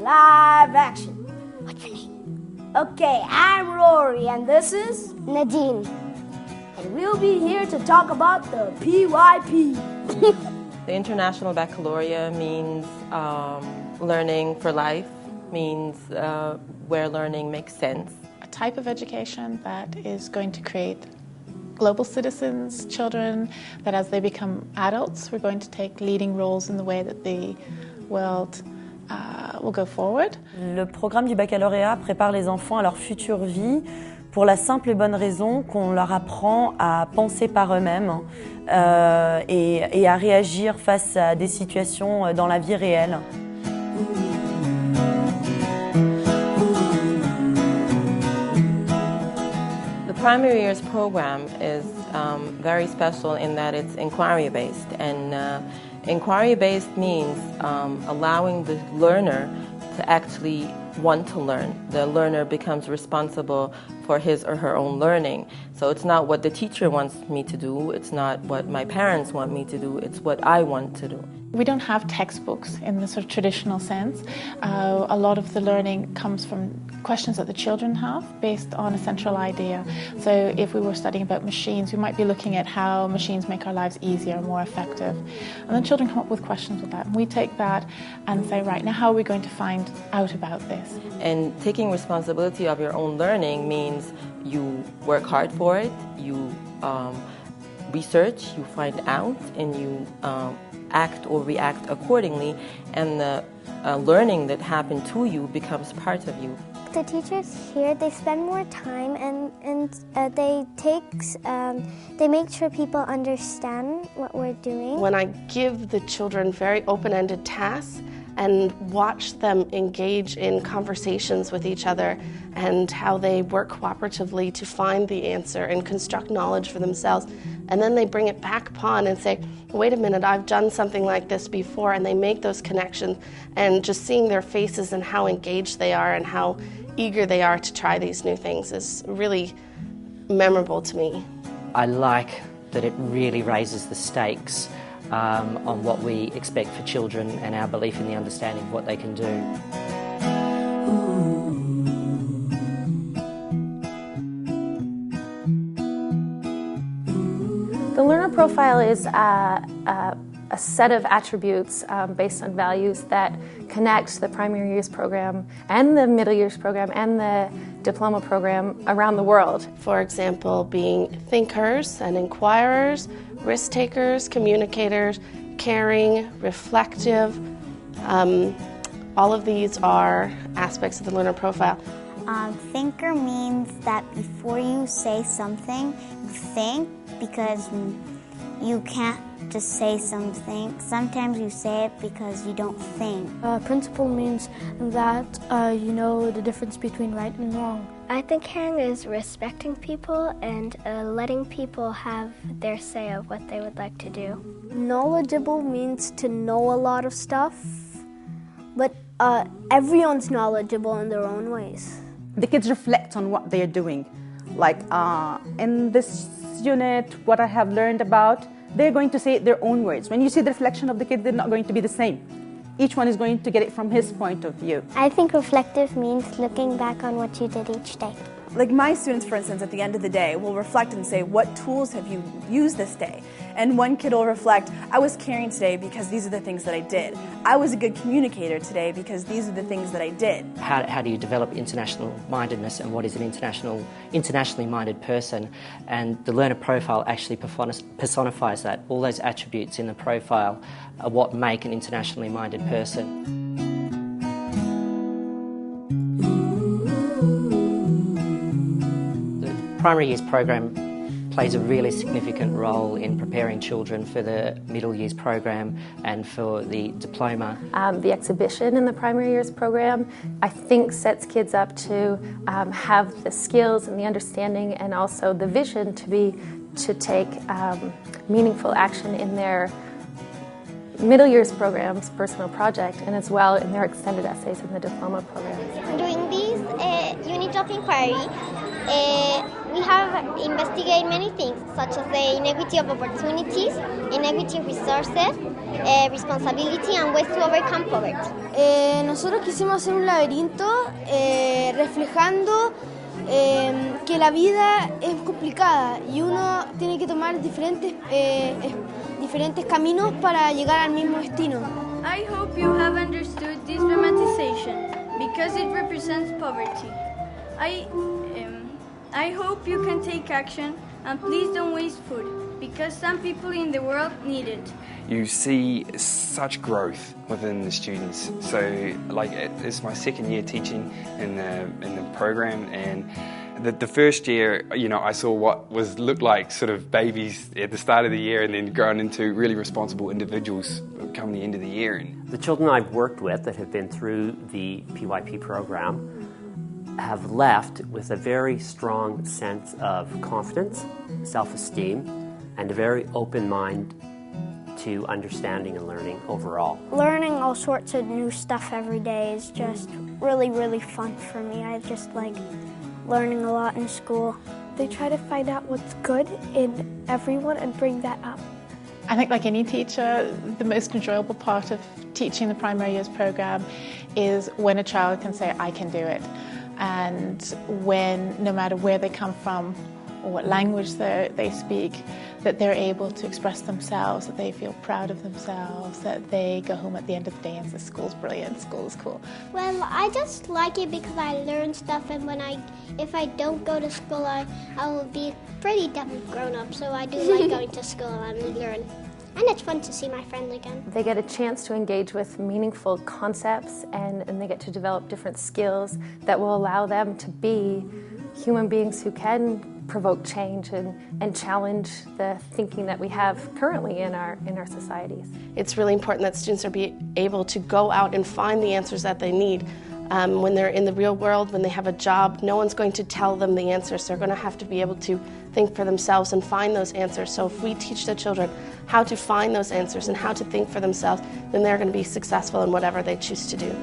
live action. What's your name? Okay, I'm Rory and this is Nadine. And we'll be here to talk about the PYP. The International Baccalaureate means learning for life, means where learning makes sense. A type of education that is going to create global citizens, children, that as they become adults, we're going to take leading roles in the way that the world will go forward. Le programme du baccalauréat prépare les enfants à leur future vie pour la simple et bonne raison qu'on leur apprend à penser par eux-mêmes et à réagir face à des situations dans la vie réelle. The primary years program is very special in that it's inquiry-based, and inquiry-based means allowing the learner to actually want to learn. The learner becomes responsible for his or her own learning. So it's not what the teacher wants me to do, it's not what my parents want me to do, it's what I want to do. We don't have textbooks in the sort of traditional sense. A lot of the learning comes from questions that the children have based on a central idea. So if we were studying about machines, we might be looking at how machines make our lives easier, more effective. And then children come up with questions with that. And we take that and say, right, now how are we going to find out about this? And taking responsibility of your own learning means you work hard for it, you research, you find out, and you act or react accordingly, and the learning that happened to you becomes part of you. The teachers here, they spend more time and they make sure people understand what we're doing. When I give the children very open-ended tasks and watch them engage in conversations with each other and how they work cooperatively to find the answer and construct knowledge for themselves, and then they bring it back upon and say, wait a minute, I've done something like this before, and they make those connections, and just seeing their faces and how engaged they are and how eager they are to try these new things is really memorable to me. I like that it really raises the stakes on what we expect for children and our belief in the understanding of what they can do. The learner profile is a set of attributes based on values that connect the primary years program and the middle years program and the diploma program around the world. For example, being thinkers and inquirers, risk takers, communicators, caring, reflective. All of these are aspects of the learner profile. Thinker means that before you say something, you think, because you can't just say something. Sometimes you say it because you don't think. Principle means that you know the difference between right and wrong. I think caring is respecting people and letting people have their say of what they would like to do. Knowledgeable means to know a lot of stuff, but everyone's knowledgeable in their own ways. The kids reflect on what they're doing. Like in this unit, what I have learned about, they're going to say it their own words. When you see the reflection of the kids, they're not going to be the same. Each one is going to get it from his point of view. I think reflective means looking back on what you did each day. Like my students, for instance, at the end of the day will reflect and say, what tools have you used this day? And one kid will reflect, I was caring today because these are the things that I did. I was a good communicator today because these are the things that I did. How do you develop international mindedness, and what is an internationally minded person? And the learner profile actually personifies that. All those attributes in the profile are what make an internationally minded person. The primary years program plays a really significant role in preparing children for the middle years program and for the diploma. The exhibition in the primary years program, I think, sets kids up to have the skills and the understanding and also the vision to take meaningful action in their middle years program's personal project, and as well in their extended essays in the diploma program. I'm doing these unit of inquiry. We have investigated many things, such as the inequity of opportunities, inequity of resources, responsibility, and ways to overcome poverty. Nosotros quisimos hacer un laberinto reflejando que la vida es complicada y uno tiene que tomar diferentes caminos para llegar al mismo destino. I hope you have understood this dramatization because it represents poverty. I hope you can take action and please don't waste food because some people in the world need it. You see such growth within the students. So, like, it's my second year teaching in the program, and the first year, you know, I saw what looked like sort of babies at the start of the year, and then growing into really responsible individuals come the end of the year. The children I've worked with that have been through the PYP program have left with a very strong sense of confidence, self-esteem, and a very open mind to understanding and learning overall. Learning all sorts of new stuff every day is just really, really fun for me. I just like learning a lot in school. They try to find out what's good in everyone and bring that up. I think, like any teacher, the most enjoyable part of teaching the primary years program is when a child can say, I can do it. And when, no matter where they come from or what language they speak, that they're able to express themselves, that they feel proud of themselves, that they go home at the end of the day and say, school's brilliant, school is cool. Well, I just like it because I learn stuff, and if I don't go to school, I will be pretty dumb grown up, so I do like going to school and learn. And it's fun to see my friends again. They get a chance to engage with meaningful concepts, and they get to develop different skills that will allow them to be human beings who can provoke change and challenge the thinking that we have currently in our societies. It's really important that students are able to go out and find the answers that they need. When they're in the real world, when they have a job, no one's going to tell them the answers. They're going to have to be able to think for themselves and find those answers. So if we teach the children how to find those answers and how to think for themselves, then they're going to be successful in whatever they choose to do.